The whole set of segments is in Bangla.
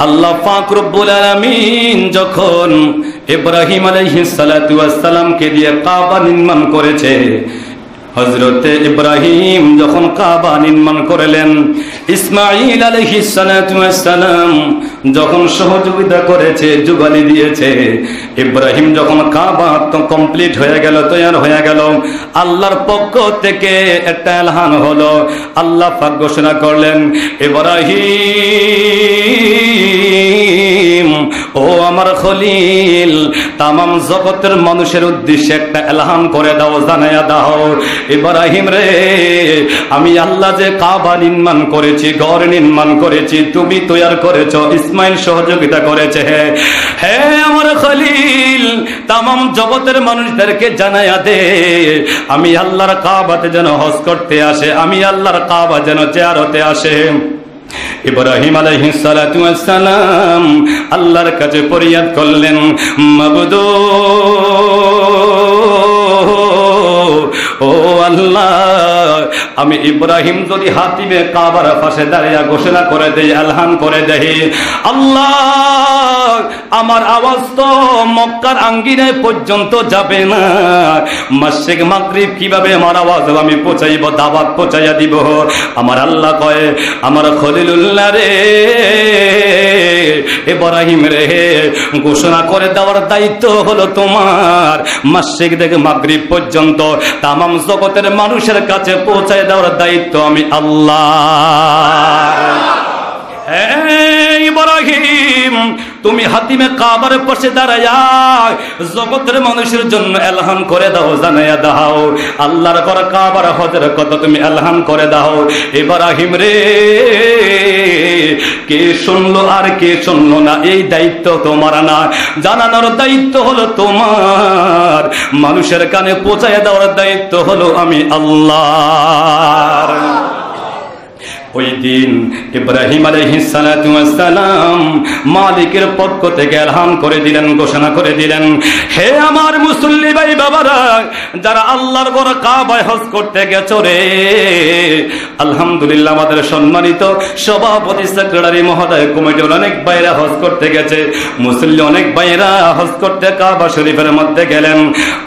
আল্লাহ পাক রব্বুল আলামিন যখন ইব্রাহিম আলাইহিস সালাতু ওয়াস সালামকে দিয়ে কাবা নির্মাণ করেছে, হযরতে ইব্রাহিম যখন কাবা নির্মাণ করলেন, ইসমাঈল আলাইহিস সালাতু ওয়াস সালাম যখন সহযোগিতা করেছে, যুগালি দিয়েছে, ইব্রাহিম যখন কাবা কমপ্লিট হয়ে গেল, তৈরি হয়ে গেল, আল্লাহর পক্ষ থেকে একটা এলান হলো। আল্লাহ পাক ঘোষণা করলেন, ইব্রাহিম ও আমার খলিল, তামাম জগতের মানুষের উদ্দেশ্যে একটা এলান করে দাও, জানায়া দাও, ইব্রাহিম রে, আমি আল্লাহ যে কাবা নির্মাণ করেছি, ঘর নির্মাণ করেছি, তুমি তৈরি করেছো, ইসমাইল সহযোগিতা করেছে, হে আমার খলিল, তামাম জগতের মানুষদেরকে জানায়া দে, আমি আল্লাহর কাবাতে যেন হজ করতে আসে, আমি আল্লাহর কাবা যেন জিয়ারতে আসে। ইব্রাহিম আলাইহিস সালাতু ওয়াস সালাম আল্লাহর কাছে ফরিয়াদ করলেন, মাবুদ ও আল্লাহ, আমি ইব্রাহিম যদি হাতিমে কাবার পাশে দাঁড়িয়ে ঘোষণা করে দেই, এলান করে দেই, আল্লাহ আমার আওয়াজ তো মক্কার আঙ্গিনায় পর্যন্ত যাবে না, মাশরিক মাগরিব কিভাবে আমার আওয়াজ আমি পৌঁছাইব, দাওয়াত পৌঁছাইয়া দিব। আমার আল্লাহ কয়, আমার খলিলুল্লাহ রে, ইব্রাহিম রে, ঘোষণা করে দেওয়ার দায়িত্ব হলো তোমার, মাশরিক থেকে মাগরিব পর্যন্ত তামাম জগতের মানুষের কাছে পৌঁছায় দেওয়ার দায়িত্ব আমি আল্লাহ। ইব্রাহিম, তুমি হাতিমে কাবার পাশে দাঁড়ায়া জগতের মানুষের জন্য এলান করে দাও, জানায়া দাও, আল্লাহর ঘর কাবার হজের কথা তুমি এলান করে দাও। ইব্রাহিম রে, কে শুনলো আর কে শুনলো না, এই দায়িত্ব তোমার না, জানানোর দায়িত্ব হলো তোমার, মানুষের কানে পৌঁছায় দেওয়ার দায়িত্ব হলো আমি আল্লাহর। ওই দিন ইব্রাহিম আলাইহিস সালাতু ওয়াস সালাম মালিকের পক্ষ থেকে এলান করে দিলেন, ঘোষণা করে দিলেন, হে আমার মুসল্লি ভাই বাবারা, যারা আল্লাহর ঘর কাবায় হজ করতে গেছো রে, আলহামদুলিল্লাহ আমাদের সম্মানিত সভাপতি সেক্রেটারি মহোদয়, কমিটির অনেক ভাইরা হজ করতে গেছে, মুসল্লি অনেক ভাইরা হজ করতে কাবা শরীফের মধ্যে গেলেন।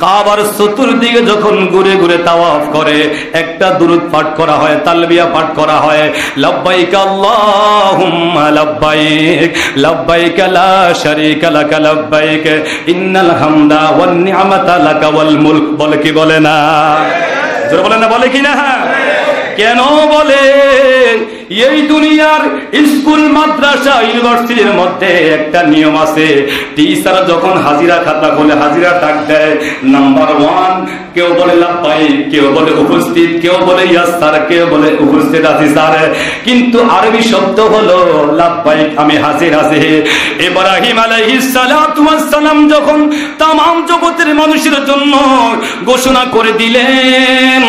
কাবার চতুর্দিকে যখন ঘুরে ঘুরে তাওয়াফ করে, একটা দুরূদ পাঠ করা হয়, তালবিয়া পাঠ করা হয়, লব্বাইক আল্লাহুম্মা লব্বাইক, লব্বাইক লা শারীকা লাক লব্বাইক, ইন্নাল হামদা ওয়ান নি'মাতা লাকা ওয়াল মুলক, বলে কি বলে না? জোরে বলেন না, বলে কি না? কেন বলে? এই দুনিয়ার স্কুল মাদ্রাসা ইউনিভার্সিটির মধ্যে একটা নিয়ম আছে, টিচার যখন হাজিরা খাতা খোলে, হাজিরা ডাক দেয়, নাম্বার 1 কেউ বলে লাব্বাইক, কেউ বলে উপস্থিত, কেউ বলে ইয়াস স্যার, কেউ বলে উপস্থিত আছি স্যার, কিন্তু আরবি শব্দ হলো লাব্বাইক, আমি হাজির আছি। ইব্রাহিম আলাইহিস সালাতু ওয়াস সালাম যখন তামাম জগতের মানুষের জন্য ঘোষণা করে দিলেন,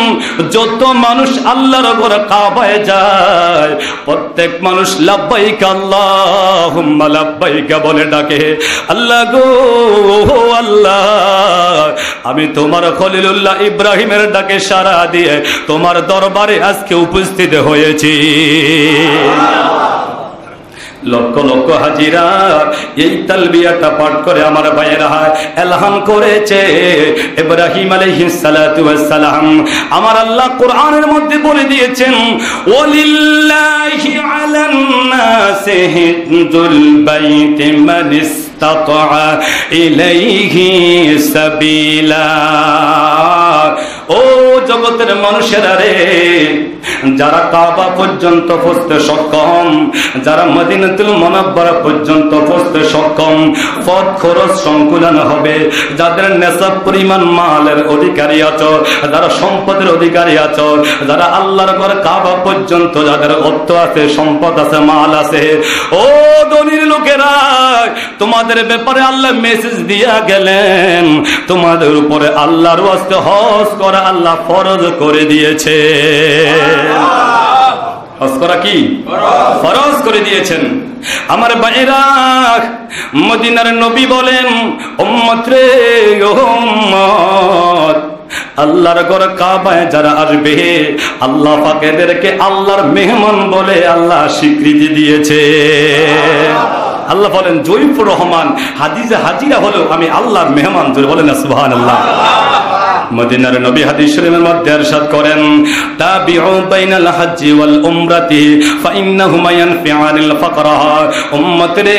যত মানুষ আল্লাহর ঘর কাবায় যায়, প্রত্যেক মানুষ লাব্বাইক আল্লাহুম্মা লাব্বাইক বলে ডাকে, আল্লাহ গো আল্লাহ, আমি তোমার খলিলুল্লাহ ইব্রাহিমের ডাকে সাড়া দিয়ে তোমার দরবারে আজকে উপস্থিত হয়েছি। লক্ষ লক্ষ হাজিরা এই তালবিয়াটা পাঠ করে আমার ভাইয়েরা এলান করেছে, ইব্রাহিম আলাইহিস সালাতু ওয়াস সালাম, আমার আল্লাহ কোরআনের মধ্যে বলে দিয়েছেন, ওয়ালিল্লাহি আলান নাসি হিজ্জুল বাইতি মান ইসতাতা ইলাইহি সাবিলা। ও জগতের মানুষেরা রে, যারা কাবা পর্যন্ত পৌঁছতে সক্ষম, যারা মদিনাতুল মুনাওয়ারা পর্যন্ত পৌঁছতে সক্ষম, পথ খরচ সংকুলন হবে, যাদের নেশাব পরিমাণ মালের অধিকারী আছো, যারা সম্পদের অধিকারী আছো, যারা আল্লাহর ঘর কাবা পর্যন্ত যাদের অর্থ আছে, সম্পদ আছে, মাল আছে, ও ধনীর লোকেরা, তোমাদের ব্যাপারে আল্লাহ মেসেজ দিয়া গেলেন, তোমাদের উপরে আল্লাহর ওয়াস্তে হজ করা আল্লাহ ফরজ করে দিয়েছে। হজ করা কি ফরজ করে দিয়েছেন। আমার ভাইরা, মদিনার নবী বলেন, উম্মত রে, ও উম্মত, আল্লাহর ঘর কাবায় যারা আসবে, আল্লাহ পাক এদেরকে আল্লাহর মেহমান বলে আল্লাহ স্বীকৃতি দিয়েছে। আল্লাহ বলেন জয়ীফুর রহমান হাদিসে হাজিরা হলো আমি আল্লাহর মেহমান। বলেন না সুবহানাল্লাহ। মদিনার নবী হাদিস শরীফের মধ্যে ইরশাদ করেন তাবিউ বাইনাল হজ্জি ওয়াল উমরাতি ফাইন্নাহুমা ইয়ানফিআনিল ফাকরা। উম্মত রে,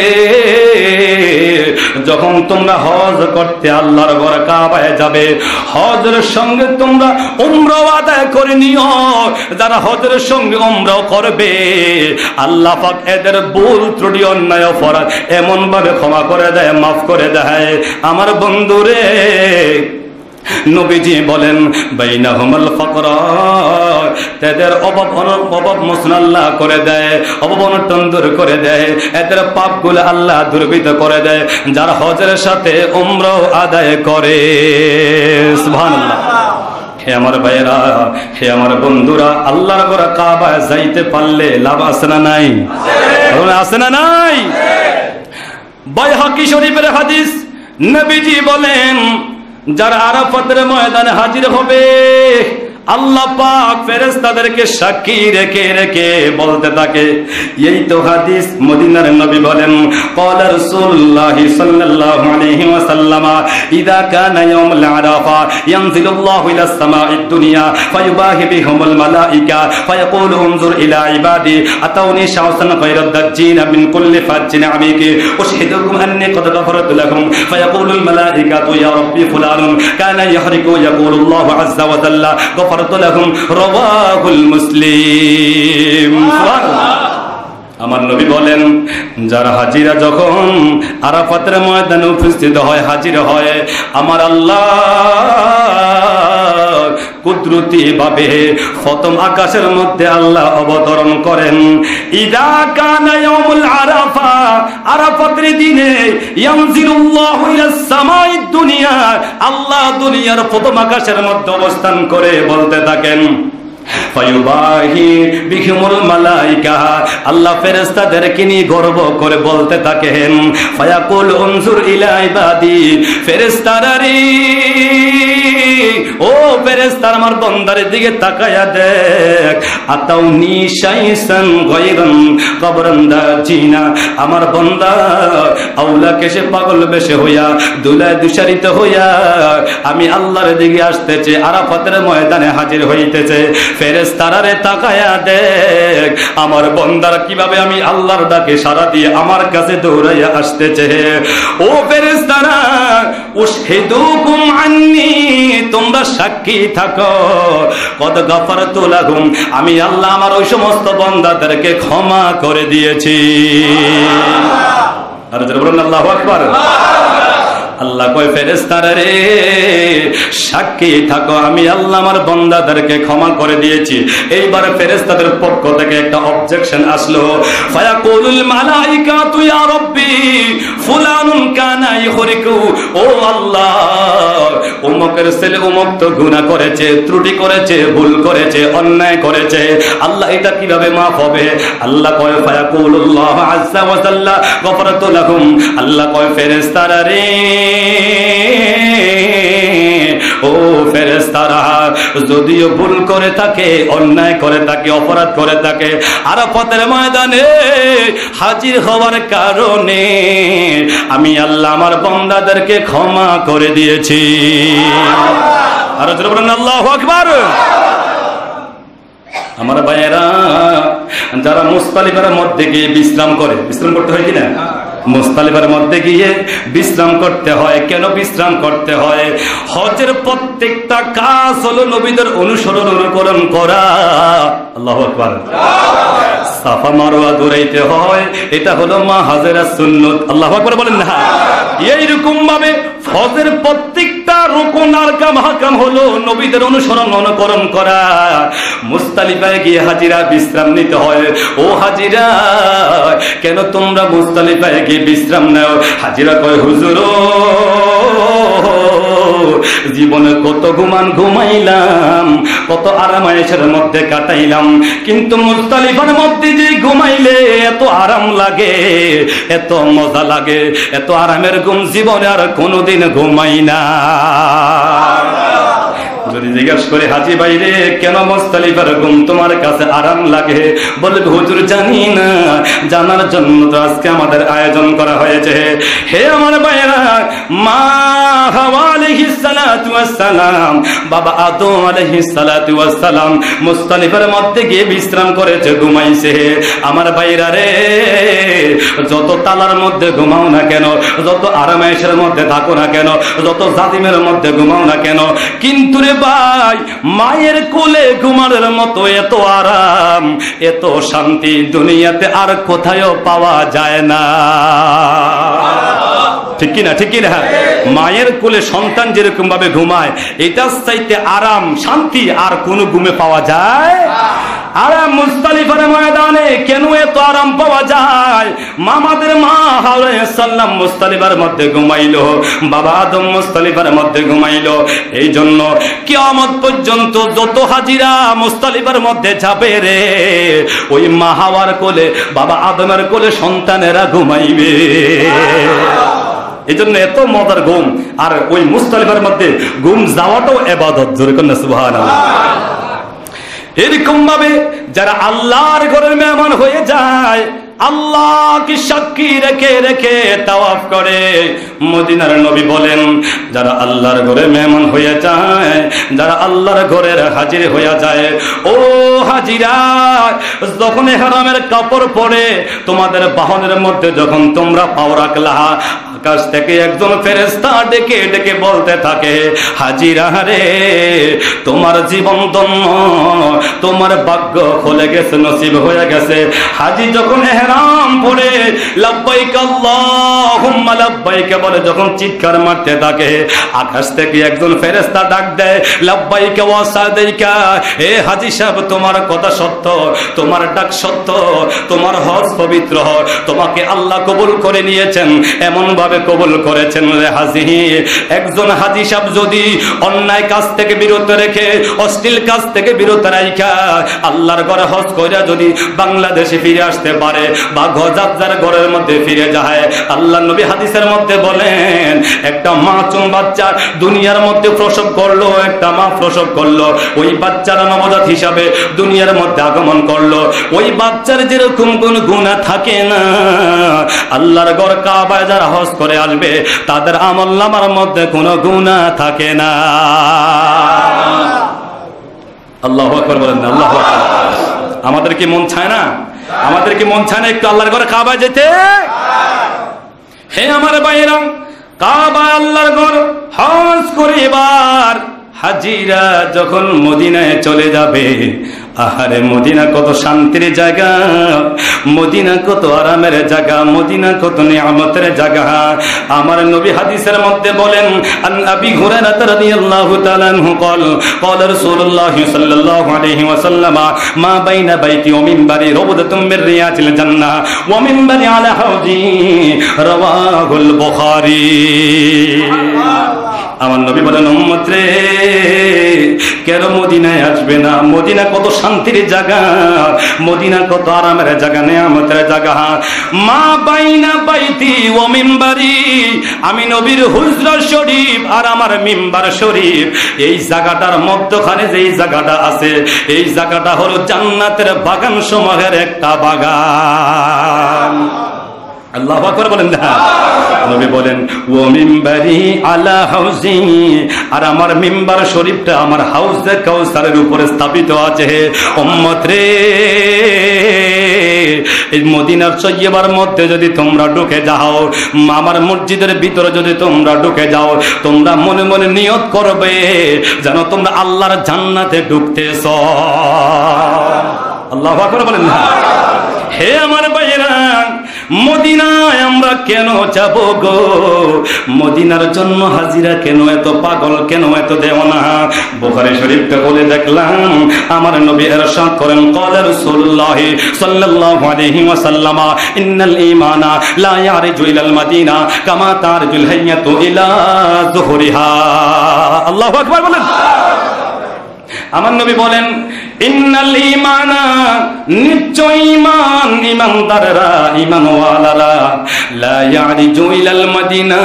যখন তোমরা হজ করতে আল্লাহর ঘর কাবায় যাবে, হজের সঙ্গে তোমরা উমরাও আদায় করে নিও। যারা হজের সঙ্গে উমরাও করবে আল্লাহ পাক এদের ভুল ত্রুটি অন্যায় অপরাধ এমন ভাবে ক্ষমা করে দেয়, মাফ করে দেয়। আমার বন্ধুরে, নবীজি বলেন বাইনাহুমাল ফাকরা, তাদের অভাব মোচন আল্লাহ করে দেয়, অভাব অনটন দূর করে দেয়, এদের পাপগুলো আল্লাহ দূরীভূত করে দেয় যারা হজের সাথে উমরাও আদায় করে। সুবহানাল্লাহ। হে আমার ভাইয়েরা, হে আমার বন্ধুরা, আল্লাহর ঘর কাবায় যাইতে পারলে লাভ আছে না নাই? আছে না নাই? বাইহাকি শরীফের হাদিস, নবীজি বলেন যারা আরাফাতের ময়দানে হাজির হবে আল্লাহ পাক ফেরেশতাদেরকে সাক্ষী রেখে রেখে বলতে থাকে, এই তো হাদিস মদিনার নবী বলেন ক্বালা রাসূলুল্লাহ সাল্লাল্লাহু আলাইহি ওয়াসাল্লাম ইযা কানা ইয়াউমুল আরাফা ইয়ানজিলুল্লাহু ইলাস সামাঈদ দুনিয়া ফায়ুবাহি বিহুমুল মালায়েকা ফায়াকুলু উনজুর ইলা ইবাদি আতাউনি শাওসান গায়রাদ দাজ্জিন মিন কুল্লি ফাজ্জিন আমিকি উশহিদুকুম আন্নী ক্বাদ গাফারতু লাকুম ফায়াকুলুল মালায়েকাতু ইয়া রাব্বি ফুলানুন কানা ইয়াহরিকু ইয়াকুলুল্লাহু আযজা ওয়া জাল্লা রাওয়াহুল মুসলিম। আমার নবী বলেন যারা হাজিরা যখন আরাফাতের ময়দানে উপস্থিত হয়, হাজির হয়, আমার আল্লাহ কুদরতি ভাবে প্রথম আকাশের মধ্যে আল্লাহ অবতরণ করেন। ইদা কানা ইয়াউমুল আরাফা, আরাফাতের দিনে ইয়ানজিলুল্লাহু ইলাস সামাঈদ দুনিয়া, আল্লাহ দুনিয়ার প্রথম আকাশের মধ্যে অবস্থান করে বলতে থাকেন ফায়ুবাহি বিহিমুল মালায়েকা, আল্লাহ ফেরেশতাদেরকে নিয়ে গর্ব করে বলতে থাকেন ফায়াকুল উনজুর ইলা ইবাদি, ফেরেশতারা রে, ও ফেরেশতারা আমার বান্দার দিকে তাকায়া দেখ, আতাউনি শাইসান গায়রান কবরান দাজিনা, আমার বান্দা আউলা কেশে পাগল বেশে হইয়া দুলায় দুশারিত হইয়া আমি আল্লাহর দিকে আসতেছে, আরাফাতের ময়দানে হাজির হইতেছে। ফেরেশতারা তাকায়া দেখ আমার বান্দার কিভাবে আমি আল্লাহর ডাকে সাড়া দিয়ে আমার কাছে দৌড়াইয়া আসতেছে। ও ফেরেশতারা উশহিদুকুম আন্নী, তোমরা সাক্ষী থাকো কদ গাফারতু লাহুম, আমি আল্লাহ আমার ওই সমস্ত বান্দাদেরকে ক্ষমা করে দিয়েছি। আর যারা বলেন আল্লাহু আকবার। আল্লাহ কয় ফেরেশতারা রে সাক্ষী থাকো আমি আল্লাহ আমার বান্দাদেরকে ক্ষমা করে দিয়েছি। এইবার ফেরেশতাদের পক্ষ থেকে একটা অবজেকশন আসলো, ফায়াকুলুল মালায়েকাতু ইয়া রাব্বি ফুলানুন কানা ইখরিকু, ও আল্লাহ উমকের ছেলে উমক তো গুনাহ করেছে, ত্রুটি করেছে, ভুল করেছে, অন্যায় করেছে, আল্লাহ এটা কিভাবে মাফ হবে? আল্লাহ কয় ফায়াকুলুল্লাহু আযজা ওয়া জাল্লা গফারতু লাহুম, আল্লাহ কয় ফেরেশতারা রে, ও ফেরেশতারা যদিও ভুল করে থাকে, অন্যায় করে থাকে, অপরাধ করে থাকে, আরাফাতের ময়দানে হাজির হওয়ার কারণে আমি আল্লাহ আমার বান্দাদেরকে ক্ষমা করে দিয়েছি। আর যারা বলেন আল্লাহু আকবার। আমার ভাইয়েরা, যারা মুজদালিফার মধ্যে গিয়ে বিশ্রাম করে, বিশ্রাম করতে হয় কিনা? মুজদালিফার মধ্যে গিয়ে বিশ্রাম করতে হয়। কেন বিশ্রাম করতে হয়? হজের প্রত্যেকটা কাজ হলো নবীদের অনুসরণ অনুকরণ করা। আল্লাহু আকবার। সাফা মারওয়া দৌড়াইতে হয়, এটা হলো মা হাজেরা সুন্নত। আল্লাহু আকবার বলেন না? এইরকম ভাবে হজের প্রত্যেকটা রুকুন আর হাকাম হলো নবীদের অনুসরণ অনুকরণ করা। মুজদালিফায় গিয়ে হাজিরা বিশ্রাম নিতে হয়। ও হাজিরা, কেন তোমরা মুজদালিফায় গিয়ে বিশ্রাম নাও? হাজিরা কয় হুজুর জীবনে কত ঘুমাইলাম, কত আরামায়েশের মধ্যে কাটাইলাম, কিন্তু মুজদালিফার মধ্যে যে ঘুমাইলে এত আরাম লাগে, এত মজা লাগে, এত আরামের ঘুম জীবনে আর কোনোদিন ঘুমাই না। যদি জিজ্ঞাসা করে হাজী ভাই রে কেন মুজতালিফার ঘুম তোমার কাছে আরাম লাগে, বলবে হুজুর জানি না, জানার জন্য তো আজকে আমাদের আয়োজন করা হয়েছে। হে আমার ভাইরা, মা হাওয়া আলাইহিস সালাতু ওয়াস সালাম, বাবা আদম আলাইহিস সালাতু ওয়াস সালাম মুজতালিফার মধ্যে গিয়ে বিশ্রাম করেছে, ঘুমাইছে। আমার ভাইরা রে, যত তালার মধ্যে ঘুমাও না কেন, যত আরামেশের মধ্যে থাকো না কেন, যত জাতিমের মধ্যে ঘুমাও না কেন, কিন্তু রে ভাই মায়ের কোলে ঘুমানোর মতো এত আরাম, এত শান্তি দুনিয়াতে আর কোথাও পাওয়া যায় না। ঠিক কিনা, ঠিক কিনা? মায়ের কোলে সন্তান যেরকম ভাবে ঘুমায়, এটার চাইতে আরাম শান্তি আর কোন ঘুমে পাওয়া যায়? আরাম মুজতালিফার ময়দানে কেন এত আরাম পাওয়া যায়? মামাদের মা হাওয়া আলাইহিস সালাম মুজতালিফার মধ্যে ঘুমাইলো, বাবা আদম মুজতালিফার মধ্যে ঘুমাইলো। এই জন্য কিয়ামত পর্যন্ত যত হাজিরা মুজতালিফার মধ্যে যাবে রে, ওই মা হাওয়ার কোলে, বাবা আদমের কোলে সন্তানেরা ঘুমাইবে। এই জন্য এত মজার ঘুম। আর ওই মুজতালিফার মধ্যে ঘুম যাওয়াটাও ইবাদত। জোরে কন্যা সুবহানাল্লাহ। এরকম ভাবে যারা আল্লাহর ঘরের মেহমান হয়ে যায়, আল্লাহকে সাক্ষী রেখে রেখে তাওয়াফ করে, মদিনার নবী বলেন যারা আল্লাহর ঘরে মেহমান হয়ে যায়, যারা আল্লাহর ঘরের হাজির হয়ে যায়, ও হাজিরা, যখন ইহরামের কাপড় পরে তোমাদের বাহনের মধ্যে যখন তোমরা পাও রাখলা, আকাশ থেকে একজন ফেরেশতা ডেকে ডেকে বলতে থাকে, হাজিরা রে তোমার জীবন ধন্য, তোমার ভাগ্য খুলে গেছে, নসিব হয়ে গেছে। হাজি যখন ইহরাম পরে লাব্বাইক আল্লাহুম্মা লাব্বাইক বলে যখন চিৎকার মারতে থাকে, আকাশ থেকে একজন ফেরেশতা ডাক দেয়, লাব্বাইক ওয়া সাদাইকা, হে হাজি সাহেব তোমার কথা সত্য, তোমার ডাক সত্য, তোমার হজ পবিত্র, তোমাকে আল্লাহ কবুল করে নিয়েছেন, এমন ভাবে কবুল করেছেন রে হাজি। একজন হাজি সাহেব যদি অন্যায় কাজ থেকে বিরত রেখে, অশ্লীল কাজ থেকে বিরত রাখা আল্লাহর ঘরে হজ কইরা যদি বাংলাদেশে ফিরে আসতে পারে বা গজাবজার ঘরের মধ্যে ফিরে যায়, আল্লাহর নবী হাদিসের মধ্যে বলেন একটা মাসুম বাচ্চা দুনিয়ার মধ্যে প্রসব করলো, একটা মা প্রসব করলো, ওই বাচ্চারা নবজাত হিসাবে দুনিয়ার মধ্যে আগমন করলো, ওই বাচ্চার যেরকম কোন গুনাহ থাকে না, আল্লাহর ঘর কাবায় যারা হজ করে আসবে তাদের আমলনামার মধ্যে কোনো গুনাহ থাকে না। আল্লাহু আকবার বলেন না, আল্লাহু আকবার। আমাদের কি মন চায় না? আমাদের কি মন চায় না একটু আল্লাহর ঘরে কাবায় যেতে? হে আমার ভাইরা, কাবা আল্লাহর ঘর হজ করে এবার হাজিরা যখন মদিনায় চলে যাবে, আহারে মদিনা কত শান্তির জায়গা, মদিনা কত আরামের জায়গা, মদিনা কত নিয়ামতের জায়গা। আমার নবী হাদিসের মধ্যে বলেন, আন আবি হুরায়রা রাদিয়াল্লাহু তাআলা আনহু قال قال رسول الله صلى الله عليه وسلم ما بين بيتي ومنبري روضة من رياض الجنة ومنبري على حوضي رواه البخاري। আমার নবী বলেন, উম্মত রে কেন মদিনায় আসবে না? মদিনা কত শান্তির জায়গা, মদিনা কত আরামের জায়গা, নিয়ামতের জায়গা। মা বাইনা বাইতি ওয়া মিম্বারি, আমি নবীর হুজরা শরীফ আর আমার মিম্বার শরীফ, এই জায়গাটার মধ্যখানে যেই জায়গাটা আছে, এই জায়গাটা হলো জান্নাতের বাগান সমূহের একটা বাগান। আল্লাহু আকবার বলেন না। নবী বলেন, ও মিম্বারি আলা হাউজি, আর আমার মিম্বার শরীফটা আমার হাউজে কাউসারের উপরে স্থাপিত আছে। উম্মত রে, এই মদিনার তৈয়বার মধ্যে যদি তোমরা ঢুকে যাও, আমার মসজিদের ভিতরে যদি তোমরা ঢুকে যাও, তোমরা মনে মনে নিয়ত করবে যেন তোমরা আল্লাহর জান্নাতে ঢুকতেছ। আল্লাহু আকবার বলেন না। হে আমার ভাইয়েরা, মদিনায় আমরা কেন যাব গো? মদিনার জন্য হাজিরা কেন এত পাগল, কেন এত দেওয়ানা? বুখারী শরীফটা বলে দেখলাম, আমার নবী ইরশাদ করেন, ক্বালা রাসূলুল্লাহ সাল্লাল্লাহু আলাইহি ওয়াসাল্লাম, ইন্নাল ঈমানা লা ইয়ারজু ইলাল মাদিনা কামা তারজুল হাইয়াতু ইলা যুহরিহা। আল্লাহু আকবার বলেন। আমার নবী বলেন, ইন্নাল ঈমানা, নিশ্চয় ঈমান, ঈমানদাররা, ঈমানওয়ালারা, লা ইয়ারজু ইলাল মাদিনা,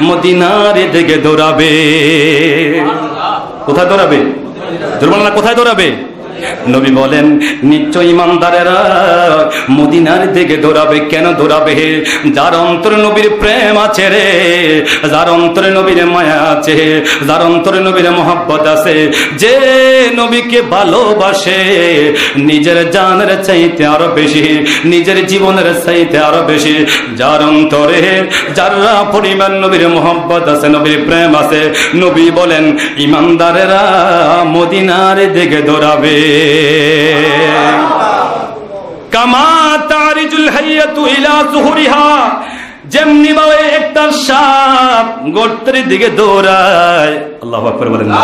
মদিনার দিকে দৌড়াবে। কোথায় দৌড়াবে? দুর্বলনা কোথায় দৌড়াবে? নবী বলেন নিশ্চয় ইমানদারেরা মদিনার দিকে দৌড়াবে। কেন দৌড়াবে? যার অন্তরে নবীর প্রেম আছে রে, যার অন্তরে নবীর মায়া আছে, যার অন্তরে নবীর মহব্বত আছে, যে নবীকে ভালোবাসে নিজের জানের চাইতে আরো বেশি, নিজের জীবনের চাইতে আরো বেশি, যার অন্তরে যারা পরিমাণ নবীর মহব্বত আছে, নবীর প্রেম আছে, নবী বলেন ইমানদারেরা মদিনার দিকে দৌড়াবে। কামা তারিজুল হাইয়াতু ইলা যুহুরিহা, যেমনি ভাবে একটা সাপ গর্তের দিকে দৌড়ায়, আল্লাহু আকবার বলেন না,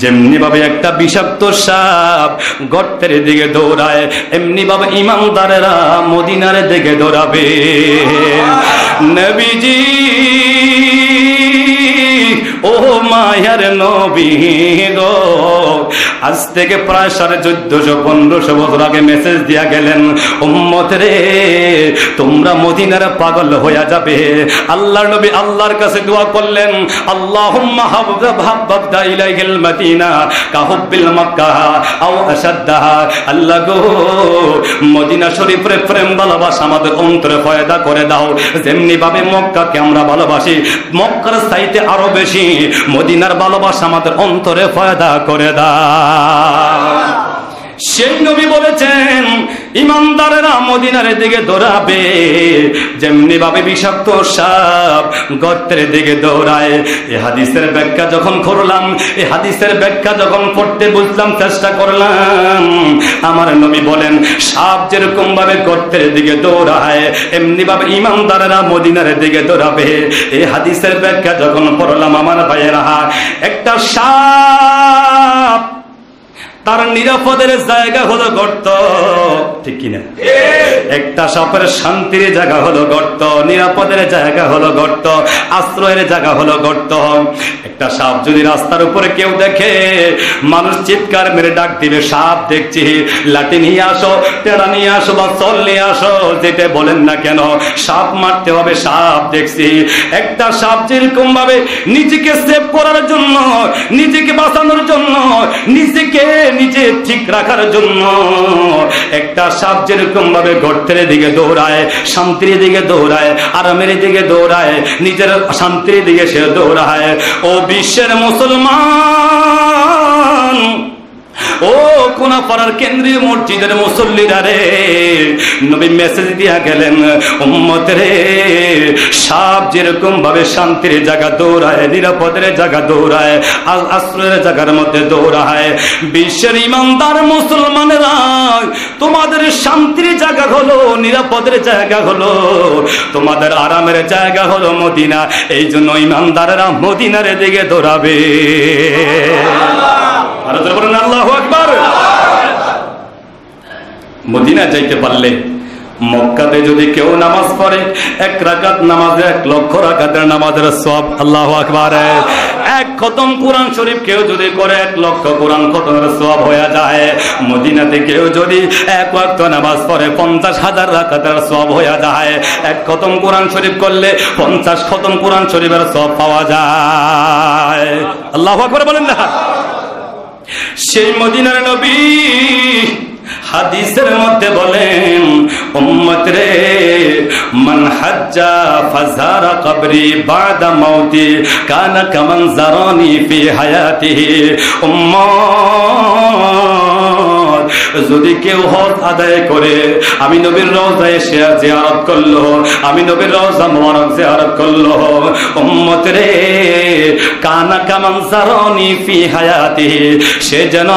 যেমনি ভাবে একটা বিষাক্ত সাপ গর্তের দিকে দৌড়ায়, এমনি ভাবে ইমানদারেরা মদিনার দিকে দৌড়াবে। নবীজি ও মায়ার নবী গো, আজ থেকে প্রায় 1450-1500 বছর আগে মেসেজ দিয়া গেলেন, উম্মত রে তোমরা মদিনার পাগল হয়ে যাবে। আল্লাহর নবী আল্লাহর কাছে দোয়া করলেন, আল্লাহুম্মা হাব্বাবনা ইলাইহিল মদিনা কাহুব্বিল মক্কা আও আশাদ্দাহা। আল্লাহ গো মদিনা শরীফের প্রেম ভালোবাসা আমাদের অন্তরে পয়দা করে দাও, যেমনি ভাবে মক্কাকে আমরা ভালোবাসি, মক্কার চাইতে আরো বেশি মদিনার ভালোবাসা আমাদের অন্তরে পয়দা করে দাও। সেই নবী বলেছেন ইমানদারেরা মদিনার দিকে দৌড়াবে, যেমনি ভাবে বিষাক্ত সাপ গর্তের দিকে দৌড়ায়। এই হাদিসের ব্যাখ্যা যখন করলাম, এই হাদিসের ব্যাখ্যা যখন পড়তে বুঝলাম, চেষ্টা করলাম, আমার নবী বলেন সাপ যেরকম ভাবে গর্তের দিকে দৌড়ায়, এমনি ভাবে ইমানদারেরা মদিনার দিকে দৌড়াবে। এই হাদিসের ব্যাখ্যা যখন পড়লাম আমার ভাইয়েরা, একটা সাপ তার নিরাপদের জায়গা হলো গর্ত, ঠিক কিনা? একটা সাপের শান্তির জায়গা হলো গর্ত, নিরাপদের জায়গা হলো গর্ত, আশ্রয়ের জায়গা হলো গর্ত। একটা সাপ যদি রাস্তার উপরে কেউ দেখে, মানুষ চিৎকার মেরে ডাক দিবে, সাপ দেখছি, লাঠি নিয়ে আসো, টেড়া নিয়ে আসো বা চল নিয়ে আসো, যেটা বলেন না কেন, সাপ মারতে হবে, সাপ দেখছি। একটা সাপ যেরকম ভাবে নিজেকে সেভ করার জন্য, নিজেকে বাঁচানোর জন্য, নিজেকে নিজে ঠিক রাখার জন্য, একটা সাপ যেরকম ভাবে গর্তের দিকে দৌড়ায়, শান্তির দিকে দৌড়ায়, আরামের দিকে দৌড়ায়, নিজের শান্তির দিকে সে দৌড়ায়। ও বিশ্বের মুসলমান, ও কোনাপাড়ার কেন্দ্রীয় মসজিদের মুসল্লিরা রে, নবী মেসেজ দিয়া গেলেন, উম্মত রে সাপ যেরকম ভাবে শান্তির জায়গা দৌড়ায়, নিরাপদের জায়গা দৌড়ায়, আশ্রয়ের জায়গার মধ্যে দৌড়ায়, বিশ্বের ইমানদার মুসলমানেরা তোমাদের শান্তির জায়গা হলো, নিরাপদের জায়গা হলো, তোমাদের আরামের জায়গা হলো মদিনা। এই জন্য ইমানদারেরা মদিনার দিকে দৌড়াবে। আল্লাহু আকবার। মদিনা যাইতে পারলে, মক্কাতে যদি কেউ নামাজ পড়ে, 1 রাকাত নামাজে 1 লক্ষ রাকাতের নামাজের সওয়াব। আল্লাহু আকবার। 1 খতম কোরআন শরীফ কেউ যদি করে, 1 লক্ষ কোরআন খতমের সওয়াব হয়ে যায়। মদিনাতে কেউ যদি 1 ওয়াক্ত নামাজ পড়ে, 50,000 রাকাতের সওয়াব হয়ে যায়। 1 খতম কোরআন শরীফ করলে 50 খতম কোরআন শরীফের সওয়াব পাওয়া যায়। আল্লাহু আকবার বলেন না। সেই মদিনার নবী হাদিসের মধ্যে বলেন, উম্মত রে মান হাজ্জা ফাজারা কবরি বাদা মাউতি কানা কামান জারানি ফি হায়াতিহি। উম্মত যদি কেউ হজ আদায় করে, আমি নবীর রওজায় এসে জিয়ারত করলো, আমি নবীর রওজা মুবারক জিয়ারত করলো, উম্মত রে কানা কামান জারানি ফি হায়াতিহি, সে যেন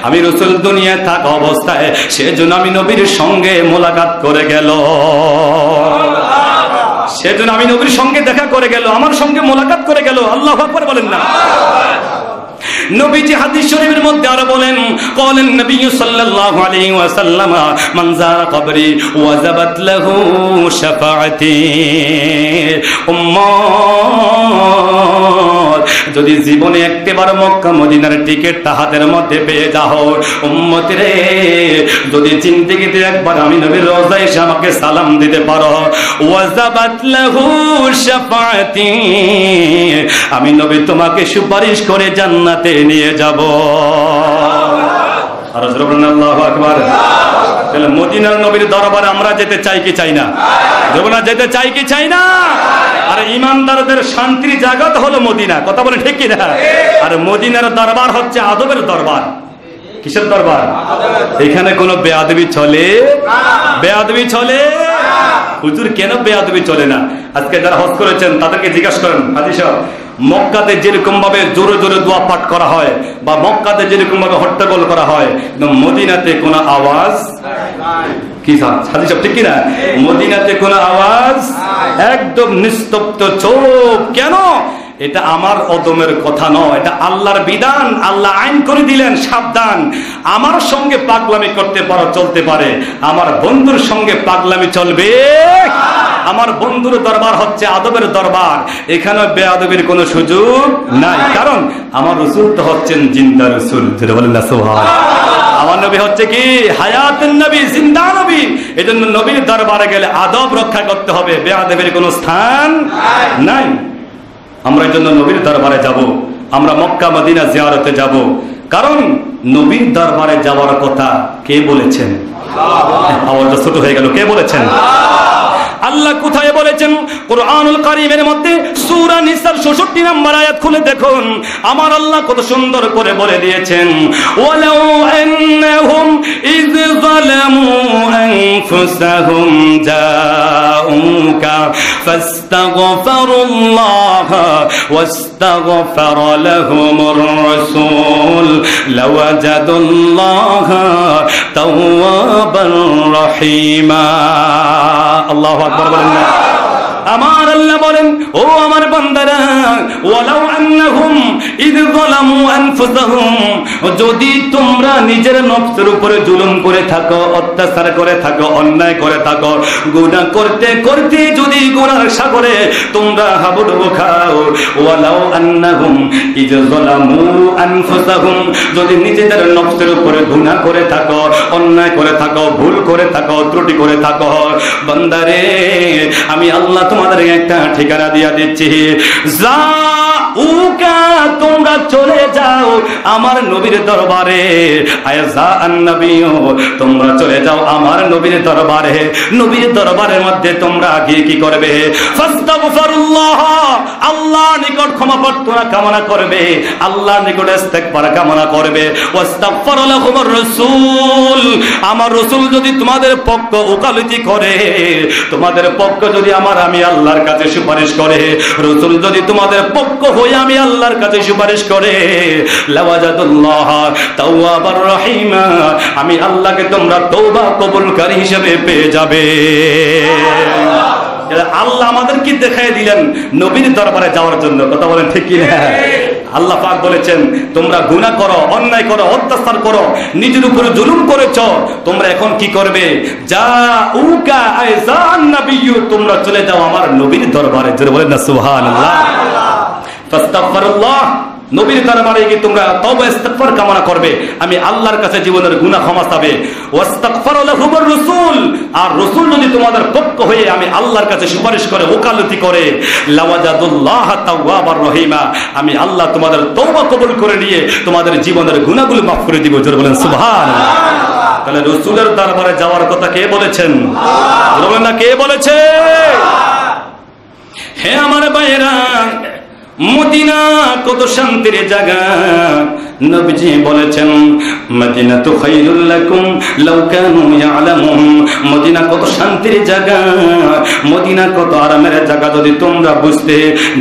আমি রাসূল দুনিয়ায় থাকা অবস্থায় সেজন্য আমি নবীর সঙ্গে মোলাকাত করে গেল, সেজন্য আমি নবীর সঙ্গে দেখা করে গেল, আমার সঙ্গে মোলাকাত করে গেল। আল্লাহু আকবার বলেন না। নবীজি হাদিস শরীফের মধ্যে আরো বলেন, قالن النبي صلى الله عليه وسلم من زار قبري وجبت له شفاعتي। উম্মত যদি জীবনে একবার মক্কা মদিনার টিকিটটা হাতের মধ্যে পেয়ে যাও, উম্মত রে, যদি জিন্দেগিতে একবার আমি নবীর রওজায় এসে আমাকে সালাম দিতে পারো, ওয়াজাবাত লাহু শাফাআতি, আমি নবী তোমাকে সুপারিশ করে জান্নাতে নিয়ে যাব। আর আল্লাহু আকবার। তাহলে মদিনার নবীর দরবারে আমরা যেতে চাই কি চাই না? না যেতে চাই কি চাই না? আর ইমানদারদের শান্তির জায়গা তো হলো মদিনা, কথা বলে ঠিক কি না? আর মদিনার দরবার হচ্ছে আদবের দরবার। কিসের দরবার? এখানে কোনো বেয়াদবি চলে? বেয়াদবি চলে? হুজুর কেন বেয়াদবি চলে না? আজকে যারা হজ করেছেন তাদেরকে জিজ্ঞাসা করেন, হাজী সাহেব, মক্কাতে যেরকম ভাবে জোরে জোরে দোয়া পাঠ করা হয় বা মক্কাতে যেরকম ভাবে হট্টগোল করা হয়, মদিনাতে কোনো আওয়াজ কি হাজী সাহেব ঠিক কিনা? মদিনাতে কোনো আওয়াজ, একদম নিস্তব্ধ চোখ। কেন? এটা আমার অদমের কথা নয়, এটা আল্লাহর বিধান। আল্লাহ আইন করে দিলেন, সাবধান, আমার সঙ্গে পাগলামি করতে পারো, চলতে পারে, আমার বন্ধুর সঙ্গে পাগলামি চলবে। আমার বন্ধুর দরবার হচ্ছে আদবের দরবার, এখানে বেয়াদবির কোনো সুযোগ নাই। কারণ আমার রাসূল তো হচ্ছেন জিন্দা রাসূল, যেটা বলেন না সুবহানাল্লাহ। আমার নবী হচ্ছে কি হায়াতুন নবী, জিন্দা নবী। এজন্য নবীর দরবারে গেলে আদব রক্ষা করতে হবে, বেয়াদবির কোনো স্থান নাই। আমরা এই জন্য নবীর দরবারে যাব, আমরা মক্কা মদিনা জিয়ারতে যাব। কারণ নবীর দরবারে যাওয়ার কথা কে বলেছেন? আওয়াজটা ছোট হয়ে গেল, কে বলেছেন? আল্লাহ কোথায় বলেছেন? কুরআনুল কারীমের মধ্যে সূরা নিসার 66 নম্বর আয়াত খুলে দেখুন, আমার আল্লাহ কত সুন্দর করে বলে দিয়েছেন, ওয়ালাউ আন্নাহুম ইয যালামু আনফুসাহুম জাউকা ফাস্তাগফিরুল্লাহ ওয়াস্তাগফারা লাহুমুর রাসূল লাওয়াজাদুল্লাহ তাওয়াবান রহিমা। আল্লাহু আকবার বলেন না? আমার আল্লাহ বলেন, ও আমার বান্দারা, ওয়ালাউ আন্নাহুম ইয যালামু আনফুসাহুম, যদি তোমরা নিজের নফসের উপরে জুলুম করে থাকো, অত্যাচার করে থাকো, অন্যায় করে থাকো, গুনাহ করতে করতে যদি গুনাহর সাগরে তোমরা হাবুডুবু খাও, ওয়ালাউ আন্নাহুম ইয যালামু আনফুসাহুম, যদি নিজেদের নফসের উপরে গুনাহ করে থাকো, অন্যায় করে থাকো, ভুল করে থাকো, ত্রুটি করে থাকো, বান্দারে আমি আল্লাহ তোমাদের একটা ঠিকানা দিয়া দিচ্ছি, যাউকা, তোমরা চলে যাও আমার নবীর দরবারে। আয়াজা আন-নবিয়্যু, তোমরা চলে যাও আমার নবীর দরবারে। নবীর দরবারের মধ্যে তোমরা গিয়ে কি করবে? ফাস্তাগফিরুল্লাহ, আল্লাহর নিকট ক্ষমা প্রার্থনা কামনা করবে, আল্লাহর নিকট ইস্তিগফার কামনা করবে। ওয়াস্তাগফার লাহুমুর রাসূল, আমার রাসূল যদি তোমাদের পক্ষ ওকালতি করে, তোমাদের পক্ষ যদি আমি আল্লাহর কাছে সুপারিশ করে, রাসূল যদি তোমাদের পক্ষ হয়ে আমি আল্লাহর কাছে সুপারিশ করে, লাওয়াজাদুল্লাহ তাওয়াবার রহিমা, আমি আল্লাহকে তোমরা তওবা কবুলকারী হিসেবে পেয়ে যাবে। আল্লাহ আমাদের কি দেখাই দিলেন নবীর দরবারে যাওয়ার জন্য, কথা বলেন ঠিক কি না? আল্লাহ পাক বলেছেন, তোমরা গুনাহ করো, অন্যায় করো, অত্যাচার করো, নিজের উপরে জুলুম করেছো, তোমরা এখন কি করবে? যাউকা আইজান নবিয়্যু, তোমরা চলে যাও আমার নবীর দরবারে। জোরে বলেন না সুবহানাল্লাহ। ফাস্তাগফিরুল্লাহ, নবীর দরবারে গিয়ে তোমরা তওবা ইস্তিগফার কামনা করবে, আমি আল্লাহর কাছে জীবনের গুনাহ ক্ষমা চাবে। ওয়াস্তাগফার লাহুমুর রাসূল, আর রাসূল যদি তোমাদের পক্ষ হয়ে আমি আল্লাহর কাছে সুপারিশ করে, ওকালতি করে, লাওয়াজাদুল্লাহ তাওয়াবার রহিমা, আমি আল্লাহ তোমাদের তওবা কবুল করে নিয়ে তোমাদের জীবনের গুনাহগুলো মাফ করে দিব। জোরে বলেন সুবহানাল্লাহ। তাহলে রাসূলের দরবারে যাওয়ার কথা কে বলেছেন? বলেন না, কে বলেছে? হে আমার ভাইয়েরা, মদিনা কত শান্তির জায়গা। নবীজি বলেছেন, মদিনাতু খায়রুল লাকুম লাউ কানু ইয়ালামুন, মদিনা কত শান্তির জায়গা, মদিনা কত আরামের জায়গা, যদি তোমরা বুঝতে,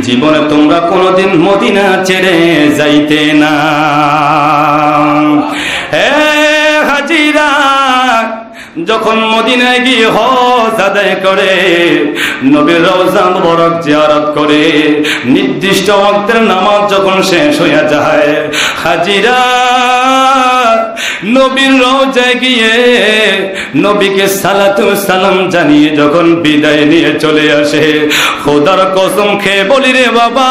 জীবনে তোমরা কোনোদিন মদিনা ছেড়ে যাইতে না। হে হাজিরা, যখন মদিনায় গিয়ে হজ আদায় করে, নবীর রওজা মুবারক জিয়ারত করে, নির্দিষ্ট ওয়াক্তের নামাজ যখন শেষ হয়ে যায়, হাজিরা নবীর রওজায় গিয়ে নবীকে সালাতু সালাম জানিয়ে যখন বিদায় নিয়ে চলে আসে, খোদার কসম খেয়ে বলি রে বাবা,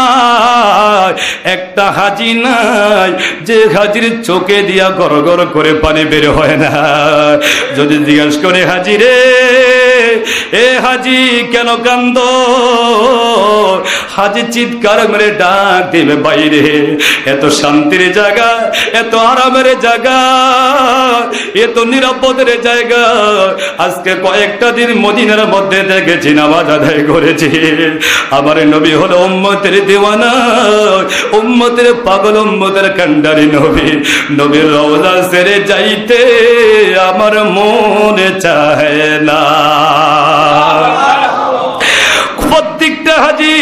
একটা হাজি নাই যে হাজির চোখে দিয়া গড় গড় করে পানি বের হয় না। যদি জিজ্ঞাসা করে হাজি রে, এ হাজি কেন কান্দ, হাজি চিৎকার মেরে ডাক দিবে, বাইরে এত শান্তির জায়গা, এত আরামের জায়গা, এত নিরাপদের জায়গা আজকে কয়েকটা দিন মদিনার মধ্যে দেখেছি, নামাজ আদায় করেছি। আমার নবী হলো উম্মতের দিওয়ানা, উম্মতের পাগল, উম্মতের কান্ডারি নবী। নবীর রওজা ছেড়ে যাইতে আমার মনে চায় না। প্রত্যেকটা হাজি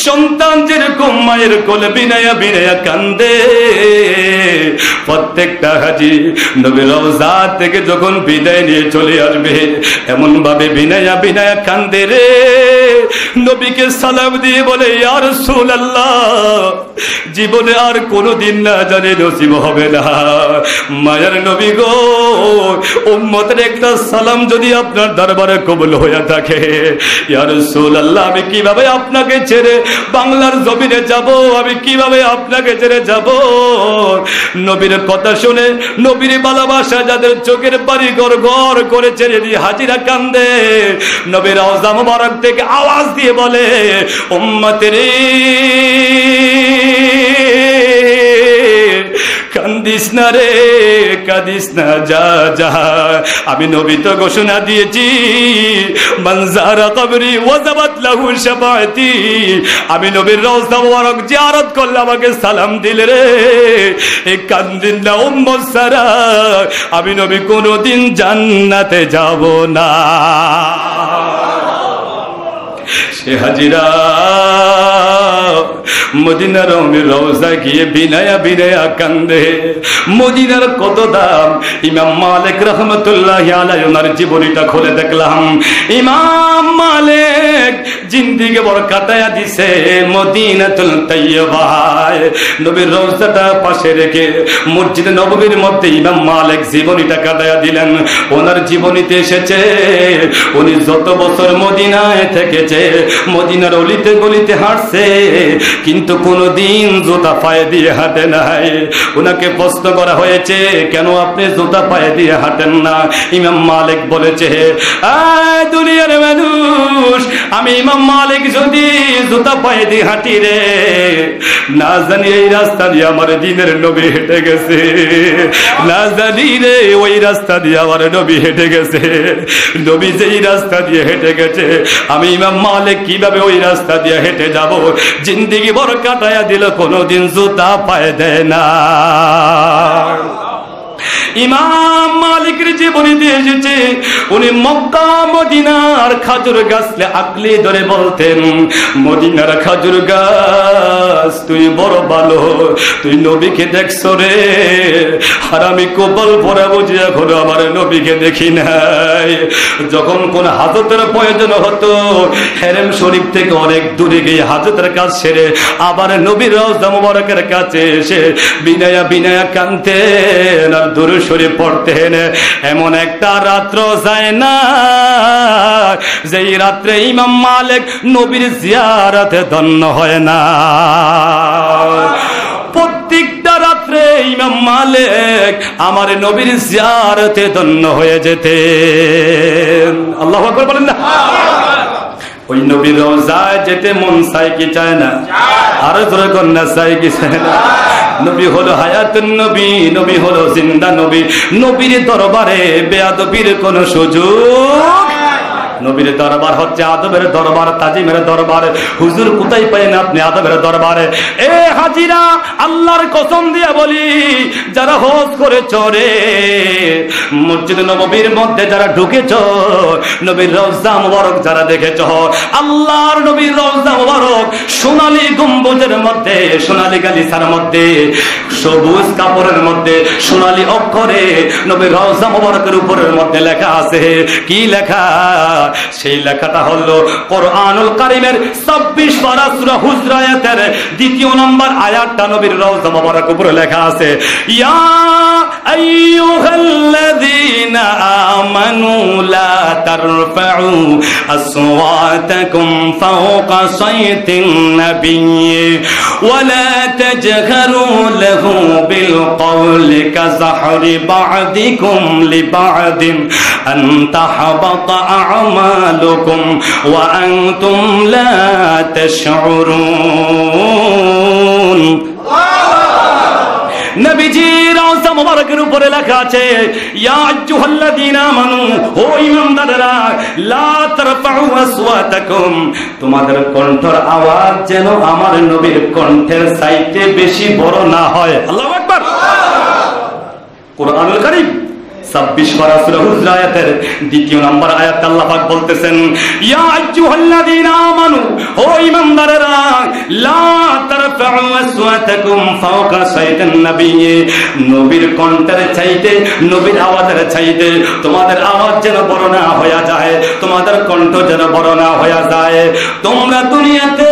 সন্তান যেরকম মায়ের কোলে বিনায়া বিনায়া কান্দে, প্রত্যেকটা হাজি নবীর রওজা থেকে যখন বিদায় নিয়ে চলে আসবে এমন ভাবে বিনায়া বিনায়া কান্দে রে। নবীকে সালাম দিয়ে বলে, ইয়া রাসূলুল্লাহ, জীবনে আর কোনোদিন না জানি নসিব হবে না। মায়ের নবী গো, উম্মতের একটা সালাম যদি আপনার দরবারে কবুল হয়ে থাকে, ইয়া রাসূলুল্লাহ, আমি কিভাবে আপনাকে ছেড়ে বাংলার জমিনে যাব, আমি কিভাবে আপনাকে ছেড়ে যাব। নবীর কথা শুনে, নবীর ভালোবাসা যাদের চোখের পানি গড় গড় করে ছেড়ে দিয়ে হাজিরা কান্দে, নবীর রওজা মুবারক থেকে আওয়াজ দিয়ে বলে, উম্মতের কান্দিস না রে, কাঁদিস না, যা যা। আমি নবী তো ঘোষণা দিয়েছি, মান যারা কবরি ওয়াজাবাত লাহু শাফাআতি। আমি নবীর রওজা মুবারক জিয়ারত করলে আমাকে সালাম দিলে রে, এই কান্দিন না উম্মত সারা আমি নবী কোনোদিন জান্নাতে যাব না। সে হাজিরা মদিনার রওজা গিয়ে বিনায়া বিনায়া কান্দে। মদিনার কত দাম, ইমাম মালিক রহমতুল্লাহি আলাইহি ওনার জীবনীটা খুলে দেখলাম। ইমাম মালিক জিন্দেগি বড় কাটায়া দিছে মদিনাতুল তাইয়্যিবায়। নবীর রওজাটা পাশে রেখে মসজিদে নববীর মধ্যে ইমাম মালিক জীবনীটা কাটায়া দিলেন। ওনার জীবনীতে এসেছে উনি যত বছর মদিনায় থেকেছে, মদিনার অলিতে গলিতে হাঁটছে, কিন্তু কোনদিন জুতা পায়ে দিয়ে হাঁটে নাই। ওনাকে প্রশ্ন করা হয়েছে, কেন আপনি জুতা পায়ে দিয়ে হাঁটেন না? ইমাম মালিক বলেছে, দুনিয়ার মানুষ, আমি ইমাম মালিক যদি জুতা পায়ে দিয়ে হাঁটি রে, না জানি এই রাস্তা দিয়ে আমার দিনের নবী হেঁটে গেছে, না জানি রে ওই রাস্তা দিয়ে আমার নবী হেঁটে গেছে। নবী যেই রাস্তা দিয়ে হেঁটে গেছে, আমি ইমাম মালিক কিভাবে ওই রাস্তা দিয়ে হেঁটে যাব? জিন্দেগি বড় কাটায়া দিল, কোনোদিন জুতা পায়ে দেয় না। ইমাম মালিকের জীবনীতে এসেছে, উনি মক্কা মদিনার খাজুর গাছ আকলে ধরে বলতেন, মদিনার খাজুর গাছ তুই বড় ভালো, তুই নবীকে দেখছো রে, আর আমি কপাল পরা বুঝি এখনো আমার নবীকে দেখি নাই। যখন কোন হাজতের প্রয়োজন হতো, হেরেম শরীফ থেকে অনেক দূরে গিয়ে হাজতের কাজ সেরে আবার নবীর রওজা মুবারকের কাছে এসে বিনায়া বিনায়া কাঁদতেন আর দুরূদ শরীফ পড়তেন। এমন একটা রাত্র যায় না যেই রাত্রে ইমাম মালিক নবীর জিয়ারতে ধন্য হয় না। প্রত্যেকটা রাত্রে ইমাম মালিক আমার নবীর জিয়ারতে ধন্য হয়ে যেতেন। আল্লাহু আকবার বলেন না। ওই নবীর রওজায় যেতে মন চায় কি চায় না? আরো জোরে কন্যা চায় কি চায় না? নবী হলো হায়াতুন নবী, নবী হলো জিন্দা নবী। নবীর দরবারে বেয়াদবির কোন সুযোগ। নবীর দরবার হচ্ছে আদবের দরবার, তাজিমের দরবার। হুজুর কোথায় পাইন আপনি আদবের দরবারে? এ হাজিরা, আল্লাহর কসম দিয়ে বলি, যারা হজ করেছ রে, মসজিদ নববীর মধ্যে যারা ঢুকেছ, নবীর রওজা মুবারক যারা দেখেছ, আল্লাহর নবীর রওজা মুবারক সোনালী গম্বুজের মধ্যে, সোনালী গালিচার মধ্যে, সবুজ কাপড়ের মধ্যে সোনালী অক্ষরে নবীর রওজা মুবারকের উপরের মধ্যে লেখা আছে। কি লেখা? সেই লেখাটা হলো কোরআনুল কারীমের 26 পারা সূরা হুজরাতের 2 নম্বর আয়াতটা নবীর রওজা মোবারক উপরে লেখা আছে, ইয়া আইয়ুহাল্লাযীনা আমানু লা তারফাউ আসওয়াতাকুম ফাওকা সাইতিন নাবিয়্যি ওয়া লা তাজহারু লাহু বিল কওলি কাযাহরি বা'দিকুম লিবা'দিন আন তাহবাতা আ'মালুকুম ওয়া আনতুম লা তাশউরুন। নবীজি রওজা মোবারকের উপরে লেখা আছে, ইয়া আইয়ুহাল্লাযীনা আমানু, ও ঈমানদাররা, লা তারফাউ আসওয়াতাকুম, তোমাদের কণ্ঠের আওয়াজ যেন আমার নবীর কণ্ঠের চাইতে বেশি বড় না হয়। আল্লাহু আকবার। কোরআনুল কারীম 26 পারা সূরা হুজরাতের 2 নম্বর আয়াত আল্লাহ পাক বলতেছেন, ইয়া আইয়ুহাল্লাযীনা আমানু, ও ঈমানদাররা, লা তারফাউ আসওয়াতাকুম ফাওকা সাইতিন নাবিয়্যি, নবীর কণ্ঠের চাইতে, নবীর আওয়াজের চাইতে তোমাদের আওয়াজ যেন বড় না হয়ে যায়, তোমাদের কণ্ঠ যেন বড় না হয়ে যায়। তোমরা দুনিয়াতে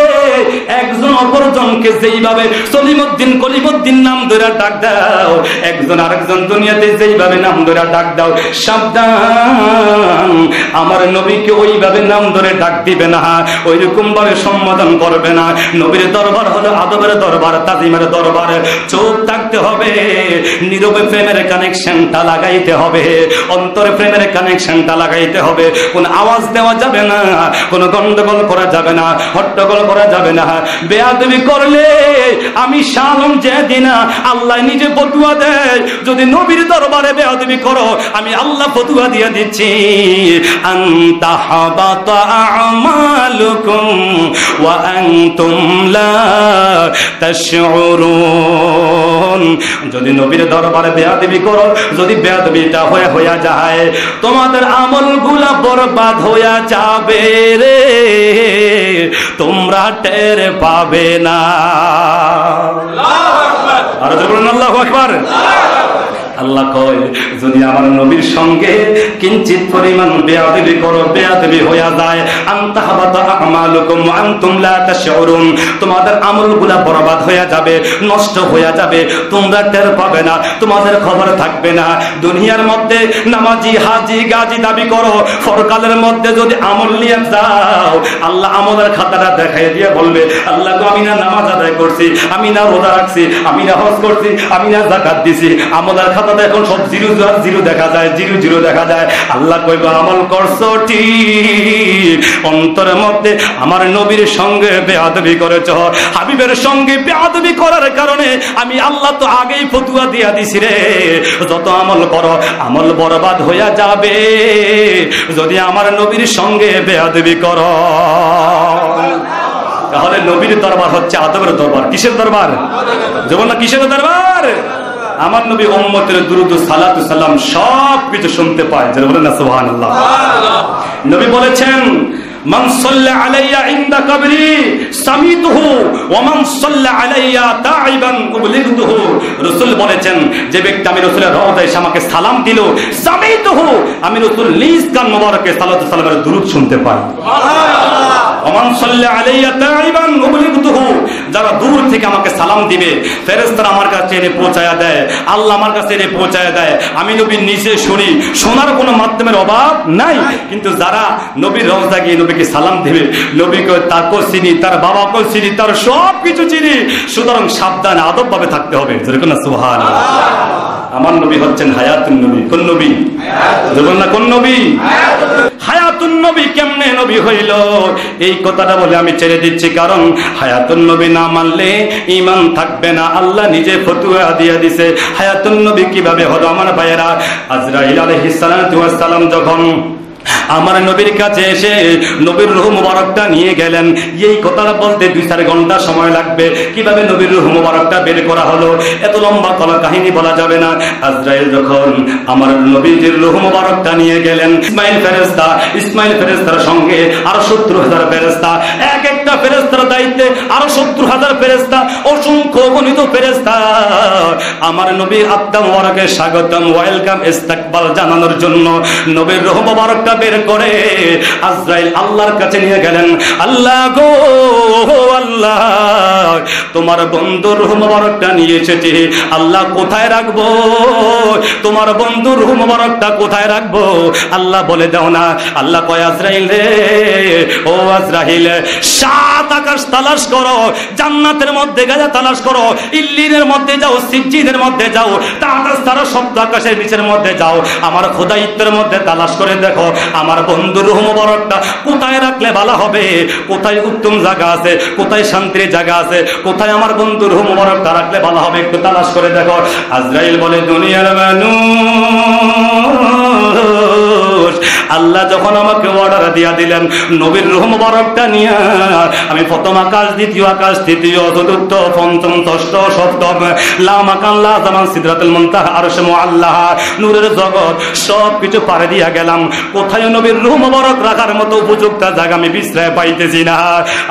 একজন অপরজনকে যেইভাবে সলিমউদ্দিন কলিমউদ্দিন নাম ধরে ডাক দাও, একজন আরেকজন দুনিয়াতে যেইভাবে নাম ধরে ডাক দাও, সাবধান, আমার নবীকে ওইভাবে নাম ধরে ডাক দিবে না, ওইরকম ভাবে সম্বোধন করবে না। নবীর দরবার হলো আদবের দরবার, তাজিমের দরবার। চোখ থাকতে হবে, নীরবে প্রেমের কানেকশনটা লাগাইতে হবে, অন্তরে প্রেমের কানেকশনটা লাগাইতে হবে। কোন আওয়াজ দেওয়া যাবে না, কোন গন্ডগোল করা যাবে না, হট্টগোল করা যাবে না। বেয়াদবি করলে আমি শালম যেদিন আল্লাহ নিজে ফতোয়া দেয়, যদি নবীর দরবারে বেয়াদবি করো আমি আল্লাহ ফতোয়া দিয়ে দিচ্ছি, আনতা হাবাতা আমালুকুম ওয়া আনতুম লা তাশউরুন। যদি নবীর দরবারে বেয়াদবি করো, যদি বেয়াদবিটা হয়ে যায়, তোমাদের আমলগুলা বরবাদ হয়ে যাবে রে, তোমরা টের পাবে না। আর বলুন আল্লাহু আকবার। আল্লাহ কয়, যদি আমার নবীর সঙ্গে কিঞ্চিত পরিমাণ বেয়াদবি করো, বেয়াদবি হয়ে যায়, আনতা হাবাতা আমালুকুম ওয়া আনতুম লা তাশউরুন, তোমাদের আমলগুলা বরবাদ হয়ে যাবে, নষ্ট হয়ে যাবে, তোমরা টের পাবে না, তোমাদের খবর থাকবে না। দুনিয়ার মধ্যে নামাজি হাজি গাজী দাবি করো, পরকালের মধ্যে যদি আমল নিয়ে যাও, আল্লাহ আমলের খাতাটা দেখাই দিয়ে বলবে, আল্লাহ গো আমি না নামাজ আদায় করছি, আমি না রোজা রাখছি, আমি না হজ করছি, আমি না যাকাত দিছি, আমলের খাতাতে এখন সব জিরো জিরো দেখা যায়, জিরো জিরো দেখা যায়। আল্লাহ কইবা আমল করছো ঠিক, অন্তরের মধ্যে আমার নবীর সঙ্গে বেয়াদবি করেছ, হাবিবের সঙ্গে বেয়াদবি করার কারণে আমি আল্লাহ তো আগেই ফতোয়া দিয়া দিছি রে, যত আমল করো আমল বরবাদ হইয়া যাবে যদি আমার নবীর সঙ্গে বেয়াদবি করো। তাহলে নবীর দরবার হচ্ছে আদবের দরবার। কিসের দরবার? যেমন না কিসের দরবার? আমার নবী উম্মতের দুরূদ ও সালাতু সালাম সব কিছু শুনতে পায়। যারা বলেন না সুবহানাল্লাহ। নবী বলেছেন, মান সাল্লা আলাইয়া ইনদা কবরি সামিতুহু ওয়া মান সাল্লা আলাইয়া তাইবান উবলিগতুহু। রাসূল বলেছেন, যে ব্যক্তি আমি রাসূলের রওজায় এসে আমাকে সালাম দিল, সামিতুহু, আমি রাসূল নিজ কান মোবারকে সালাতু সালামের দুরূদ শুনতে পাই। সুবহানাল্লাহ। ওয়া মান সাল্লা আলাইয়া তাইবান উবলিগতুহু, যারা দূর থেকে আমাকে সালাম দিবে ফেরেশতারা আমার কাছে এনে পৌঁছায়া দেয়, আল্লাহ আমার কাছে এনে পৌঁছায়া দেয়, আমি নবীর নিচে শুনি, শোনার কোনো মাধ্যমের অভাব নাই। কিন্তু যারা নবীর রওজা গিয়ে নবীকে সালাম দিবে, নবীকে তাকে চিনি, তার বাবাকে চিনি, তার সব কিছু চিনি, সুতরাং সাবধান আদব ভাবে থাকতে হবে। যেরকম না সুবহানাল্লাহ। আমার নবী হচ্ছেন হায়াতুন নবী। কোন নবী? যেরকম না কোন নবী? হায়াতুন নবী। কেমনে নবী হইল এই কথাটা বলে আমি ছেড়ে দিচ্ছি, কারণ হায়াতুন নবী না মানলে ঈমান থাকবে না। আল্লাহ নিজে ফতোয়া দিয়ে দিয়েছে হায়াতুন নবী কিভাবে হলো। আমার ভাইয়েরা, আজরাইল আলাইহিস সালাতু ওয়াস সালাম যখন আমার নবীর কাছে এসে নবীর রূহ মুবারকটা নিয়ে গেলেন, এই কথাটা বলতে 2-4 ঘন্টা সময় লাগবে। কিভাবে নবীর রূহ মুবারকটা বের করা হলো এত লম্বা কলা কাহিনী বলা যাবে না। আজরাইল যখন আমার নবীর রূহ মুবারকটা নিয়ে গেলেন, ইসমাইল ফেরেশতার সঙ্গে আর 70,000 ফেরেশতা, এক একটা একটা ফেরেশতার দায়িত্বে আরো 70,000 ফেরেশতা, অসংখ্য গণিত ফেরেশতা আমার নবীর আত্মা মোবারকের স্বাগতম ওয়েলকাম ইস্তাকবাল জানানোর জন্য নবীর রূহ মোবারকটা বের করে আজরাইল আল্লাহর কাছে নিয়ে গেলেন। আল্লাহ গো আল্লাহ, তোমার বন্ধুর রূহ মোবারকটা নিয়ে এসেছি, আল্লাহ কোথায় রাখবো? তোমার বন্ধুর রূহ মোবারকটা কোথায় রাখবো? আল্লাহ বলে দাও না। আল্লাহ কয় আজরাইল রে, ও আজরাইল, 7 আকাশ তালাশ করো, জান্নাতের মধ্যে গেলে তালাশ করো, ইল্লিনের মধ্যে যাও, সিজ্জিদের মধ্যে যাও, তারা সপ্ত আকাশের নিচের মধ্যে যাও, আমার খোদাইত্বের মধ্যে তালাশ করে দেখো আমার বন্ধুর রূহ মোবারকটা কোথায় রাখলে ভালো হবে, কোথায় উত্তম জায়গা আছে, কোথায় শান্তির জায়গা আছে, কোথায় আমার বন্ধুর রূহ মোবারকটা রাখলে ভালো হবে, একটু তালাশ করে দেখো। আজরাইল বলে দুনিয়ার মানুষ, আল্লাহ যখন আমাকে অর্ডার দিয়া দিলেন নবীর রূহ মোবারকটা নিয়ে আমি প্রথম আকাশ, দ্বিতীয় আকাশ, তৃতীয়, চতুর্থ, পঞ্চম, ষষ্ঠ, সপ্তম, লা মাকান লা জামান, সিদরাতুল মুনতাহা, আরশে মুআল্লাহ, নূরের জগৎ সব কিছু পাড়ি দিয়া গেলাম, কোথায় নবীর রূহ মোবারক রাখার মতো উপযুক্ত জায়গা আমি বিশ্রায় পাইতেছি না।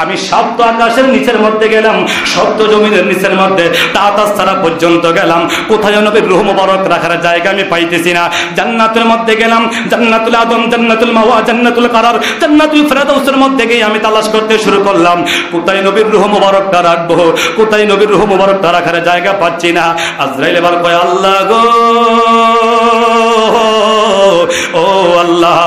আমি সপ্ত আকাশের নিচের মধ্যে গেলাম, সপ্ত জমিনের নিচের মধ্যে তাতাসারা পর্যন্ত গেলাম, কোথায় নবীর রূহ মোবারক রাখার জায়গা আমি পাইতেছি না। জান্নাতের মধ্যে গেলাম, জান্নাতুল আদম, জান্নাতুল মাওয়া, জান্নাতুল কারার, জান্নাতুল ফেরদাউসের মধ্যে গিয়ে আমি তালাশ করতে শুরু করলাম, কোথায় নবীর রূহ মোবারকটা রাখবো, কোথায় নবীর রূহ মোবারকটা রাখার জায়গা পাচ্ছি না। আজরাইল এবার কয় আল্লাহ গো, ও আল্লাহ,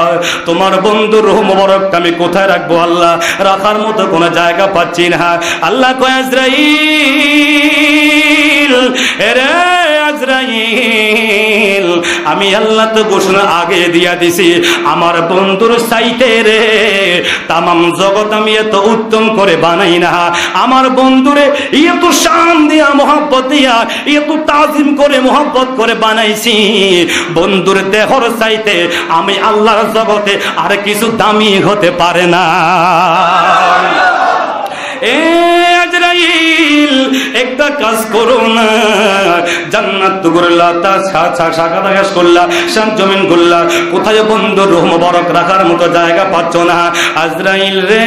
তোমার বন্ধুর রূহ মোবারকটা আমি কোথায় রাখবো আল্লাহ, রাখার মতো কোনো জায়গা পাচ্ছি না। আল্লাহ কয় আজরাইল, এরে আজরাইল, আমি আল্লাহ তো ঘোষণা আগে দিয়া দিছি, আমার বন্ধুর চাইতে রে তামাম জগৎ আমি এত উত্তম করে বানাই না, আমার বন্ধুরে এত শান দিয়া, মোহাব্বত দিয়া, এত তাজিম করে মোহাব্বত করে বানাইছি, বন্ধুর দেহর চাইতে আমি আল্লাহর জগতে আর কিছু দামি হতে পারে না। আজরাইল, একটা কাজ করো না, জান্নাত করলা, তার শাখা আকাশ করলা, শান জমিন করলা, কোথায় বন্ধুর রূহ মোবারক রাখার মতো জায়গা পাচ্ছ না। আজরাইল রে,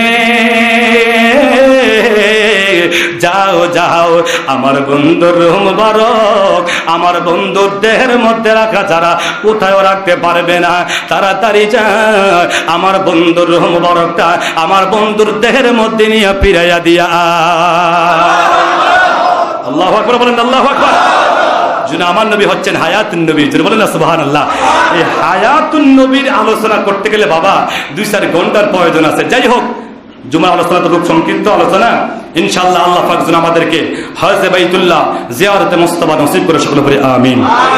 যাও যাও, আমার বন্ধুর রূহ মোবারক আমার বন্ধুর দেহের মধ্যে রাখা যারা কোথাও রাখতে পারবে না, তাড়াতাড়ি যা, আমার বন্ধুর রূহ মোবারকটা আমার বন্ধুর দেহের মধ্যে নিয়ে ফিরাইয়া দিয়া। আল্লাহু আকবার বলেন, আল্লাহু আকবার। যিনি আমার নবী হচ্ছেন হায়াতুন নবী, যিনি বলেন না সুবহানাল্লাহ। এই হায়াতুন নবীর আলোচনা করতে গেলে বাবা 2-4 ঘন্টার প্রয়োজন আছে। যাই হোক, জুমার আলোচনা তো খুব সংক্ষিপ্ত আলোচনা, ইনশাআল্লাহ আল্লাহ পাক যেন আমাদেরকে হজে বাইতুল্লাহ জিয়ারতে মুস্তাফা নসিব করে সকলে পড়ে আমিন।